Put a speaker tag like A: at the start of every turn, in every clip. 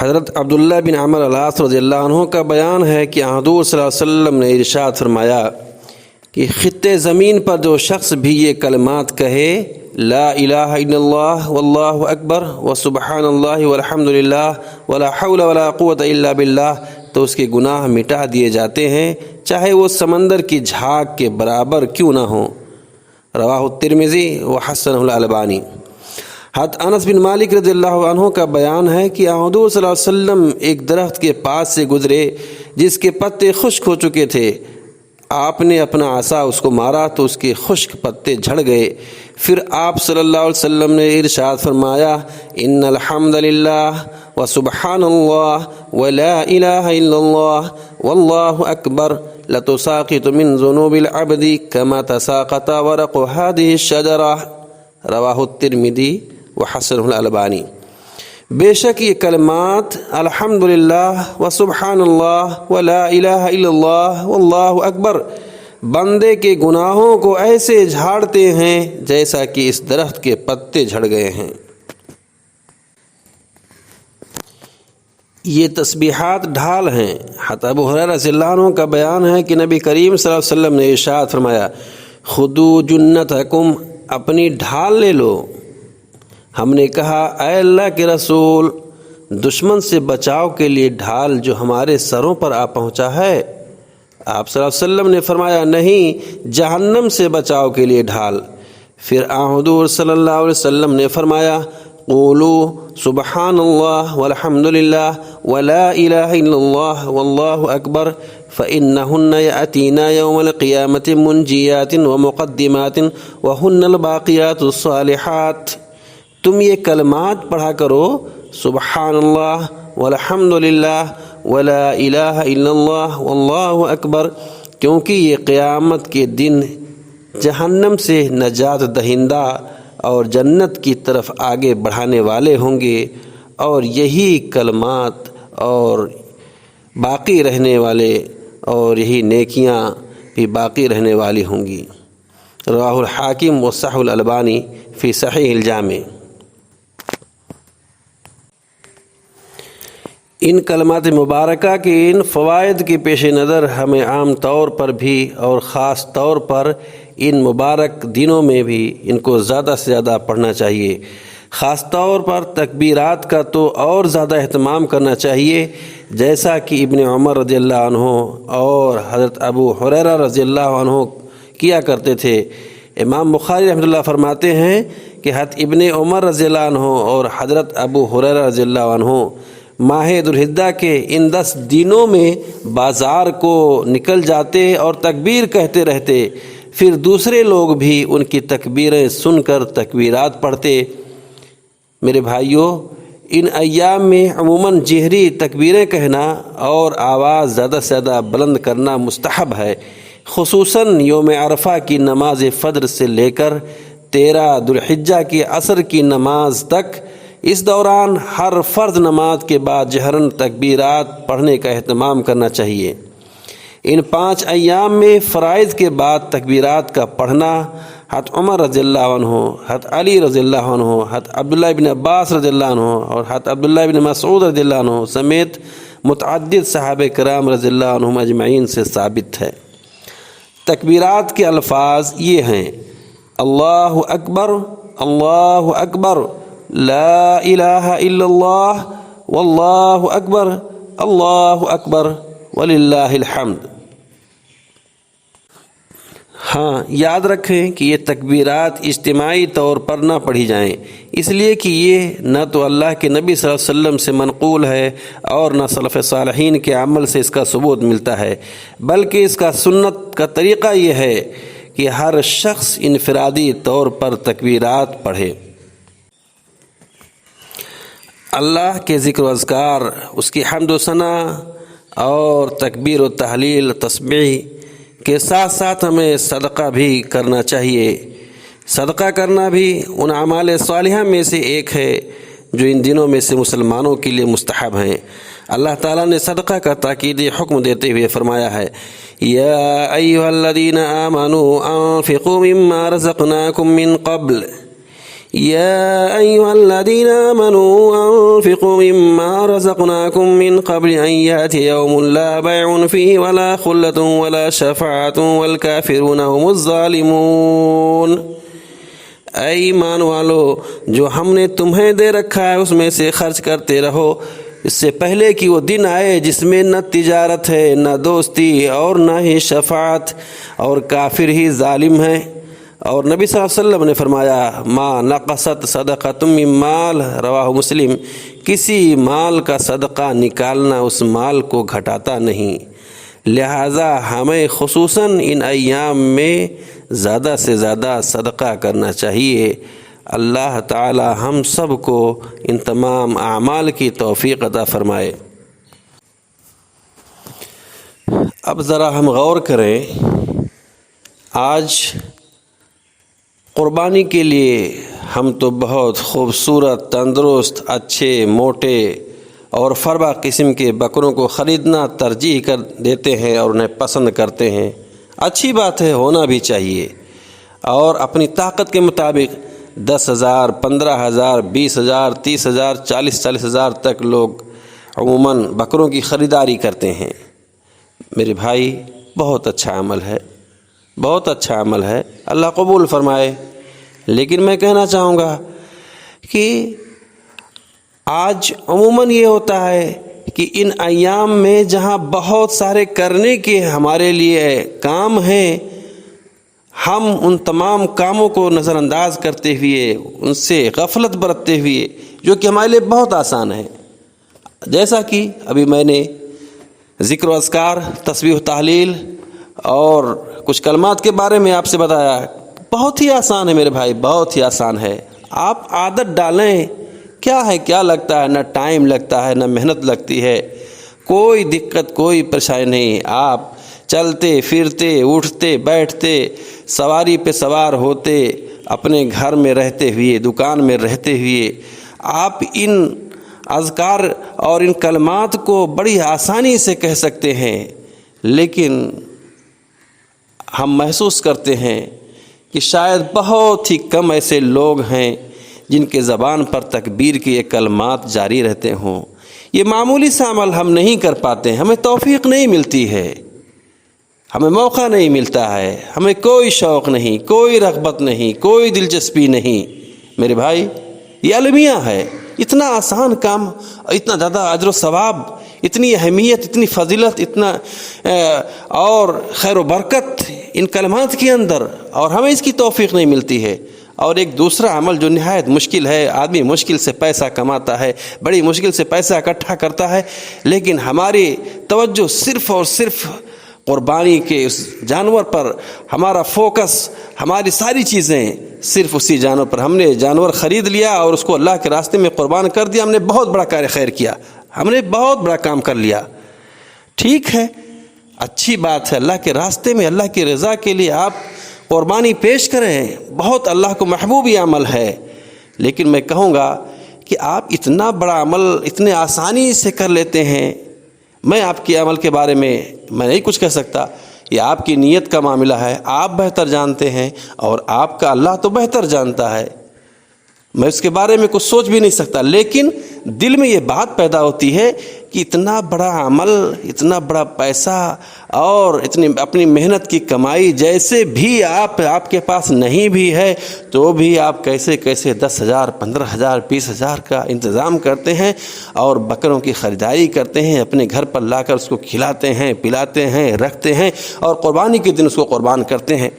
A: حضرت عبداللہ بن عمرو العاص رضی اللہ عنہ کا بیان ہے کہ حضور صلی اللہ علیہ وسلم نے ارشاد فرمایا کہ خطے زمین پر جو شخص بھی یہ کلمات کہے لا الہ الا اللہ واللہ اکبر وسبحان اللہ والحمد للہ ولا حول ولا قوت الا باللہ، تو اس کے گناہ مٹا دیے جاتے ہیں، چاہے وہ سمندر کی جھاگ کے برابر کیوں نہ ہوں۔ رواہ الترمذی وحسنہ الالبانی۔ حضرت انس بن مالک رضی اللہ عنہ کا بیان ہے کہ حضور صلی اللہ علیہ وسلم ایک درخت کے پاس سے گزرے جس کے پتے خشک ہو چکے تھے۔ آپ نے اپنا عصا اس کو مارا تو اس کے خشک پتے جھڑ گئے۔ پھر آپ صلی اللہ علیہ وسلم نے ارشاد فرمایا ان الحمد للہ وسبحان اللہ ولا الہ الا اللہ واللہ اکبر لتساقط من ذنوب العبد كما تساقط ورق هذه الشجرة۔ رواہ الترمذی وحسنہ الالبانی۔ بے شک یہ کلمات الحمدللہ وسبحان اللہ ولا الہ الا اللہ واللہ اکبر بندے کے گناہوں کو ایسے جھاڑتے ہیں جیسا کہ اس درخت کے پتے جھڑ گئے ہیں۔ یہ تسبیحات ڈھال ہیں۔ حضرت ابو ہریرہ رضی اللہ عنہ کا بیان ہے کہ نبی کریم صلی اللہ علیہ وسلم نے ارشاد فرمایا خذوا جنتکم، اپنی ڈھال لے لو۔ ہم نے کہا اے اللہ کے رسول، دشمن سے بچاؤ کے لیے ڈھال جو ہمارے سروں پر آ پہنچا ہے؟ آپ صلی اللہ علیہ وسلم نے فرمایا نہیں، جہنم سے بچاؤ کے لیے ڈھال۔ پھر حضور صلی اللہ علیہ وسلم نے فرمایا قولوا سبحان اللہ والحمد للہ ولا الہ الا اللہ واللہ اکبر فإنہن یأتینا یوم القیامت منجیات ومقدمات وہن الباقیات الصالحات۔ تم یہ کلمات پڑھا کرو سبحان اللہ والحمد للہ ولا الہ الا اللہ واللہ اکبر، کیونکہ یہ قیامت کے دن جہنم سے نجات دہندہ اور جنت کی طرف آگے بڑھانے والے ہوں گے، اور یہی کلمات اور باقی رہنے والے اور یہی نیکیاں بھی باقی رہنے والی ہوں گی۔ رواہ الحاکم وصححہ الالبانی فی صحیح الجامع۔ ان کلمات مبارکہ کے ان فوائد کے پیش نظر ہمیں عام طور پر بھی اور خاص طور پر ان مبارک دنوں میں بھی ان کو زیادہ سے زیادہ پڑھنا چاہیے۔ خاص طور پر تکبیرات کا تو اور زیادہ اہتمام کرنا چاہیے، جیسا کہ ابن عمر رضی اللہ عنہ اور حضرت ابو ہریرہ رضی اللہ عنہ کیا کرتے تھے۔ امام بخاری رحمۃ اللہ فرماتے ہیں کہ حضرت ابن عمر رضی اللہ عنہ اور حضرت ابو ہریرہ رضی اللہ عنہ ماہ ذوالحجہ کے ان 10 دنوں میں بازار کو نکل جاتے اور تکبیر کہتے رہتے، پھر دوسرے لوگ بھی ان کی تکبیریں سن کر تکبیرات پڑھتے۔ میرے بھائیوں، ان ایام میں عموماً جہری تکبیریں کہنا اور آواز زیادہ سے زیادہ بلند کرنا مستحب ہے، خصوصاً یوم عرفہ کی نماز فجر سے لے کر 13 ذوالحجہ کی عصر کی نماز تک۔ اس دوران ہر فرض نماز کے بعد جہراً تکبیرات پڑھنے کا اہتمام کرنا چاہیے۔ ان 5 ایام میں فرائض کے بعد تکبیرات کا پڑھنا حضرت عمر رضی اللہ عنہ، حضرت علی رضی اللہ عنہ، حضرت عبداللہ بن عباس رضی اللہ عنہ اور حضرت عبداللہ بن مسعود رضی اللہ عنہ سمیت متعدد صحابہ کرام رضی اللہ عنہم اجمعین سے ثابت ہے۔ تکبیرات کے الفاظ یہ ہیں: اللہ اکبر، اللہ اکبر، لا الہ الا اللہ، واللہ اکبر، اللہ اکبر وللہ الحمد۔ ہاں، یاد رکھیں کہ یہ تکبیرات اجتماعی طور پر نہ پڑھی جائیں، اس لیے کہ یہ نہ تو اللہ کے نبی صلی اللہ علیہ وسلم سے منقول ہے اور نہ سلف صالحین کے عمل سے اس کا ثبوت ملتا ہے، بلکہ اس کا سنت کا طریقہ یہ ہے کہ ہر شخص انفرادی طور پر تکبیرات پڑھے۔ اللہ کے ذکر و اذکار، اس کی حمد و ثنا اور تکبیر و تحلیل تسبیح کے ساتھ ساتھ ہمیں صدقہ بھی کرنا چاہیے۔ صدقہ کرنا بھی ان اعمال صالحہ میں سے ایک ہے جو ان دنوں میں سے مسلمانوں کے لیے مستحب ہیں۔ اللہ تعالیٰ نے صدقہ کا تاکیدی حکم دیتے ہوئے فرمایا ہے یا ایھا الذین آمنوا انفقوا مما رزقناکم من قبل يا أيها الذين آمنوا أنفقوا مما رزقناكم من قبل أن يأتي يوم لا بيع فيه ولا خلة ولا شفاعة والكافرون هم الظالمون. اے ایمان والو، جو ہم نے تمہیں دے رکھا ہے اس میں سے خرچ کرتے رہو، اس سے پہلے کہ وہ دن آئے جس میں نہ تجارت ہے، نہ دوستی اور نہ ہی شفاعت، اور کافر ہی ظالم ہیں. اور نبی صلی اللہ علیہ وسلم نے فرمایا ما نقصت صدقۃ من مال، رواہ مسلم، کسی مال کا صدقہ نکالنا اس مال کو گھٹاتا نہیں. لہٰذا ہمیں خصوصاً ان ایام میں زیادہ سے زیادہ صدقہ کرنا چاہیے. اللہ تعالی ہم سب کو ان تمام اعمال کی توفیق عطا فرمائے. اب ذرا ہم غور کریں، آج قربانی کے لیے ہم تو بہت خوبصورت، تندرست، اچھے، موٹے اور فربا قسم کے بکروں کو خریدنا ترجیح کر دیتے ہیں اور انہیں پسند کرتے ہیں. اچھی بات ہے، ہونا بھی چاہیے. اور اپنی طاقت کے مطابق 10,000، 15,000، 20,000، 30,000، 40,000 تک لوگ عموماً بکروں کی خریداری کرتے ہیں. میرے بھائی، بہت اچھا عمل ہے، بہت اچھا عمل ہے، اللہ قبول فرمائے. لیکن میں کہنا چاہوں گا کہ آج عموماً یہ ہوتا ہے کہ ان ایام میں جہاں بہت سارے کرنے کے ہمارے لیے کام ہیں، ہم ان تمام کاموں کو نظر انداز کرتے ہوئے، ان سے غفلت برتتے ہوئے، جو کہ ہمارے لیے بہت آسان ہے، جیسا کہ ابھی میں نے ذکر و اذکار، تسبیح و تحلیل اور کچھ کلمات کے بارے میں آپ سے بتایا، بہت ہی آسان ہے میرے بھائی، بہت ہی آسان ہے. آپ عادت ڈالیں. کیا ہے، کیا لگتا ہے، نہ ٹائم لگتا ہے، نہ محنت لگتی ہے، کوئی دقت، کوئی پریشانی نہیں. آپ چلتے پھرتے، اٹھتے بیٹھتے، سواری پہ سوار ہوتے، اپنے گھر میں رہتے ہوئے، دکان میں رہتے ہوئے، آپ ان اذکار اور ان کلمات کو بڑی آسانی سے کہہ سکتے ہیں. لیکن ہم محسوس کرتے ہیں کہ شاید بہت ہی کم ایسے لوگ ہیں جن کے زبان پر تکبیر کے یہ کلمات جاری رہتے ہوں. یہ معمولی سا عمل ہم نہیں کر پاتے، ہمیں توفیق نہیں ملتی ہے، ہمیں موقع نہیں ملتا ہے، ہمیں کوئی شوق نہیں، کوئی رغبت نہیں، کوئی دلچسپی نہیں. میرے بھائی، یہ المیہ ہے. اتنا آسان کام، اتنا زیادہ اجر و ثواب، اتنی اہمیت، اتنی فضیلت، اتنا اور خیر و برکت ان کلمات کے اندر، اور ہمیں اس کی توفیق نہیں ملتی ہے. اور ایک دوسرا عمل جو نہایت مشکل ہے، آدمی مشکل سے پیسہ کماتا ہے، بڑی مشکل سے پیسہ اکٹھا کرتا ہے، لیکن ہماری توجہ صرف اور صرف قربانی کے اس جانور پر، ہمارا فوکس، ہماری ساری چیزیں صرف اسی جانور پر. ہم نے جانور خرید لیا اور اس کو اللہ کے راستے میں قربان کر دیا، ہم نے بہت بڑا کار خیر کیا، ہم نے بہت بڑا کام کر لیا. ٹھیک ہے، اچھی بات ہے، اللہ کے راستے میں، اللہ کی رضا کے لیے آپ قربانی پیش کریں، بہت اللہ کو محبوب یہ عمل ہے. لیکن میں کہوں گا کہ آپ اتنا بڑا عمل اتنے آسانی سے کر لیتے ہیں. میں آپ کے عمل کے بارے میں نہیں کچھ کہہ سکتا، یہ آپ کی نیت کا معاملہ ہے، آپ بہتر جانتے ہیں، اور آپ کا اللہ تو بہتر جانتا ہے، میں اس کے بارے میں کچھ سوچ بھی نہیں سکتا. لیکن دل میں یہ بات پیدا ہوتی ہے کہ اتنا بڑا عمل، اتنا بڑا پیسہ اور اتنی اپنی محنت کی کمائی جیسے بھی آپ کے پاس نہیں بھی ہے، تو بھی آپ کیسے 10,000، 15,000، 20,000 کا انتظام کرتے ہیں اور بکروں کی خریداری کرتے ہیں، اپنے گھر پر لا کر اس کو کھلاتے ہیں، پلاتے ہیں، رکھتے ہیں، اور قربانی کے دن اس کو قربان کرتے ہیں.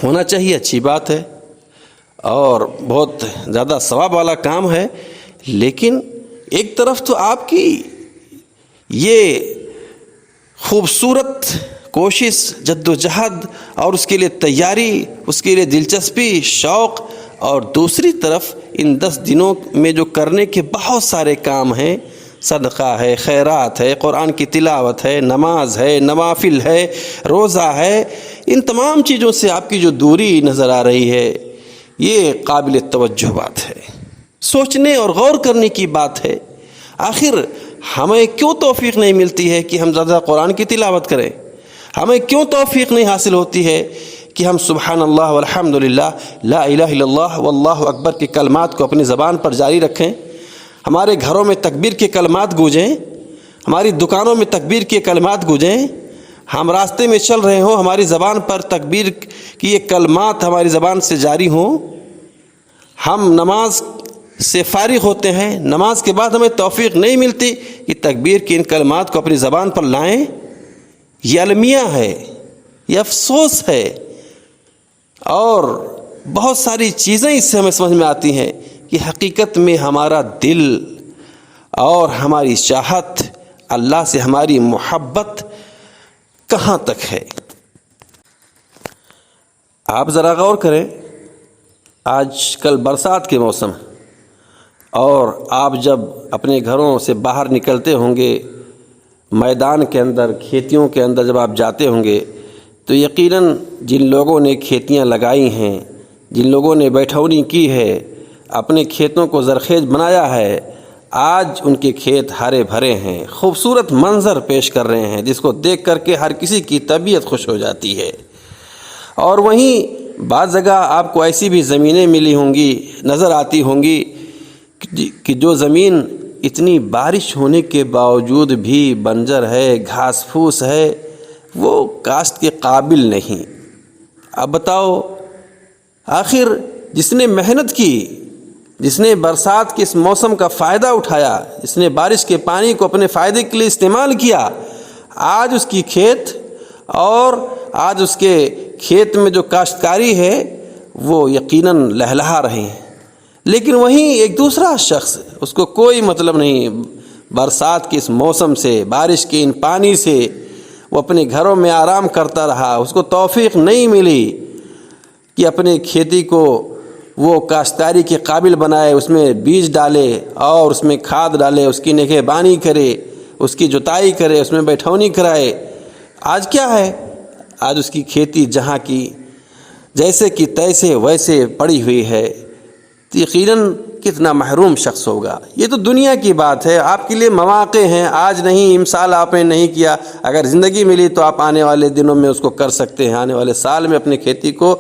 A: ہونا چاہیے، اچھی بات ہے اور بہت زیادہ ثواب والا کام ہے. لیکن ایک طرف تو آپ کی یہ خوبصورت کوشش، جد و جہد اور اس کے لیے تیاری، اس کے لیے دلچسپی، شوق، اور دوسری طرف ان 10 دنوں میں جو کرنے کے بہت سارے کام ہیں، صدقہ ہے، خیرات ہے، قرآن کی تلاوت ہے، نماز ہے، نوافل ہے، روزہ ہے، ان تمام چیزوں سے آپ کی جو دوری نظر آ رہی ہے، یہ قابل توجہ بات ہے، سوچنے اور غور کرنے کی بات ہے. آخر ہمیں کیوں توفیق نہیں ملتی ہے کہ ہم زیادہ قرآن کی تلاوت کریں؟ ہمیں کیوں توفیق نہیں حاصل ہوتی ہے کہ ہم سبحان اللہ والحمدللہ لا الہ الا اللہ واللہ اکبر کے کلمات کو اپنی زبان پر جاری رکھیں، ہمارے گھروں میں تکبیر کے کلمات گونجیں، ہماری دکانوں میں تکبیر کے کلمات گونجیں، ہم راستے میں چل رہے ہوں ہماری زبان پر تکبیر کی یہ کلمات ہماری زبان سے جاری ہوں، ہم نماز سے فارغ ہوتے ہیں، نماز کے بعد ہمیں توفیق نہیں ملتی کہ تکبیر کے ان کلمات کو اپنی زبان پر لائیں، یہ المیہ ہے، یہ افسوس ہے، اور بہت ساری چیزیں اس سے ہمیں سمجھ میں آتی ہیں کہ حقیقت میں ہمارا دل اور ہماری چاہت، اللہ سے ہماری محبت کہاں تک ہے۔ آپ ذرا غور کریں، آج کل برسات کے موسم، اور آپ جب اپنے گھروں سے باہر نکلتے ہوں گے، میدان کے اندر، کھیتیوں کے اندر جب آپ جاتے ہوں گے، تو یقیناً جن لوگوں نے کھیتیاں لگائی ہیں، جن لوگوں نے بیٹھونی کی ہے، اپنے کھیتوں کو زرخیز بنایا ہے، آج ان کے کھیت ہرے بھرے ہیں، خوبصورت منظر پیش کر رہے ہیں جس کو دیکھ کر کے ہر کسی کی طبیعت خوش ہو جاتی ہے۔ اور وہیں بعض جگہ آپ کو ایسی بھی زمینیں ملی ہوں گی، نظر آتی ہوں گی کہ جو زمین اتنی بارش ہونے کے باوجود بھی بنجر ہے، گھاس پھوس ہے، وہ کاشت کے قابل نہیں۔ اب بتاؤ، آخر جس نے محنت کی، جس نے برسات کے اس موسم کا فائدہ اٹھایا، جس نے بارش کے پانی کو اپنے فائدے کے لیے استعمال کیا، آج اس کی کھیت اور آج اس کے کھیت میں جو کاشتکاری ہے وہ یقیناً لہلہا رہے ہیں۔ لیکن وہیں ایک دوسرا شخص، اس کو کوئی مطلب نہیں برسات کے اس موسم سے، بارش کے ان پانی سے، وہ اپنے گھروں میں آرام کرتا رہا، اس کو توفیق نہیں ملی کہ اپنے کھیتی کو وہ کاشتکاری کے قابل بنائے، اس میں بیج ڈالے اور اس میں کھاد ڈالے، اس کی نگہبانی کرے، اس کی جتائی کرے، اس میں بیٹھونی کرائے۔ آج کیا ہے؟ آج اس کی کھیتی جہاں کی جیسے کہ تیسے ویسے پڑی ہوئی ہے، تو یقیناً کتنا محروم شخص ہوگا۔ یہ تو دنیا کی بات ہے، آپ کے لیے مواقع ہیں، آج نہیں، امسال آپ نے نہیں کیا، اگر زندگی ملی تو آپ آنے والے دنوں میں اس کو کر سکتے ہیں، آنے والے سال میں اپنی کھیتی کو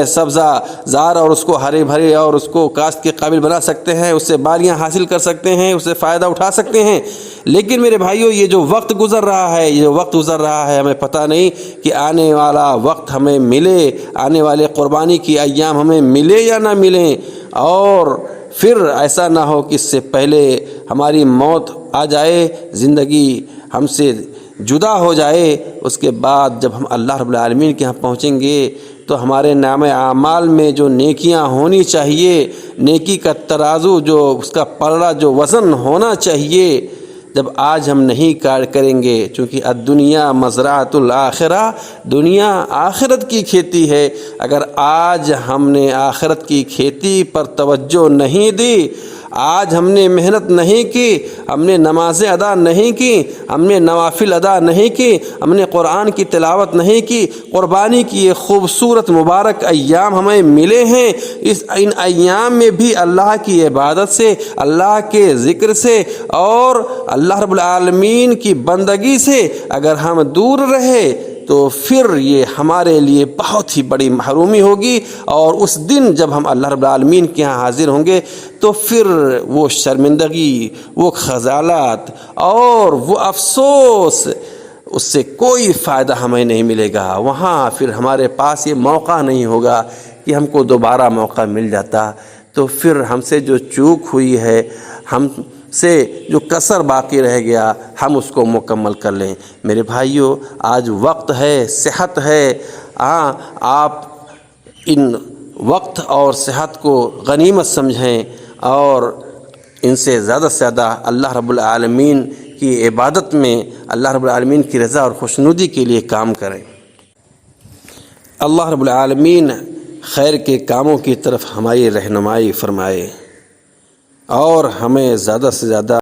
A: سبزہ زار اور اس کو ہرے بھرے اور اس کو کاشت کے قابل بنا سکتے ہیں، اس سے بالیاں حاصل کر سکتے ہیں، اس سے فائدہ اٹھا سکتے ہیں۔ لیکن میرے بھائیوں، یہ جو وقت گزر رہا ہے، یہ وقت گزر رہا ہے، ہمیں پتہ نہیں کہ آنے والا وقت ہمیں ملے، آنے والے قربانی کی ایام ہمیں ملے یا نہ ملیں، اور پھر ایسا نہ ہو کہ اس سے پہلے ہماری موت آ جائے، زندگی ہم سے جدا ہو جائے، اس کے بعد جب ہم اللہ رب العالمین کے ہاں پہنچیں گے تو ہمارے نام اعمال میں جو نیکیاں ہونی چاہیے، نیکی کا ترازو، جو اس کا پلڑا، جو وزن ہونا چاہیے، جب آج ہم نہیں کریں گے، چونکہ الدنیا مزرعۃ الآخرہ، دنیا آخرت کی کھیتی ہے، اگر آج ہم نے آخرت کی کھیتی پر توجہ نہیں دی، آج ہم نے محنت نہیں کی، ہم نے نمازیں ادا نہیں کی، ہم نے نوافل ادا نہیں کی، ہم نے قرآن کی تلاوت نہیں کی، قربانی کی یہ خوبصورت مبارک ایام ہمیں ملے ہیں، ان ایام میں بھی اللہ کی عبادت سے، اللہ کے ذکر سے اور اللہ رب العالمین کی بندگی سے اگر ہم دور رہے تو پھر یہ ہمارے لیے بہت ہی بڑی محرومی ہوگی، اور اس دن جب ہم اللہ رب العالمین کے ہاں حاضر ہوں گے تو پھر وہ شرمندگی، وہ خجالت اور وہ افسوس، اس سے کوئی فائدہ ہمیں نہیں ملے گا۔ وہاں پھر ہمارے پاس یہ موقع نہیں ہوگا کہ ہم کو دوبارہ موقع مل جاتا، تو پھر ہم سے جو چوک ہوئی ہے، ہم سے جو کسر باقی رہ گیا، ہم اس کو مکمل کر لیں۔ میرے بھائیوں، آج وقت ہے، صحت ہے، آپ ان وقت اور صحت کو غنیمت سمجھیں اور ان سے زیادہ اللہ رب العالمین کی عبادت میں اللہ رب العالمین کی رضا اور خوشنودی کے لیے کام کریں۔ اللہ رب العالمین خیر کے کاموں کی طرف ہماری رہنمائی فرمائے اور ہمیں زیادہ سے زیادہ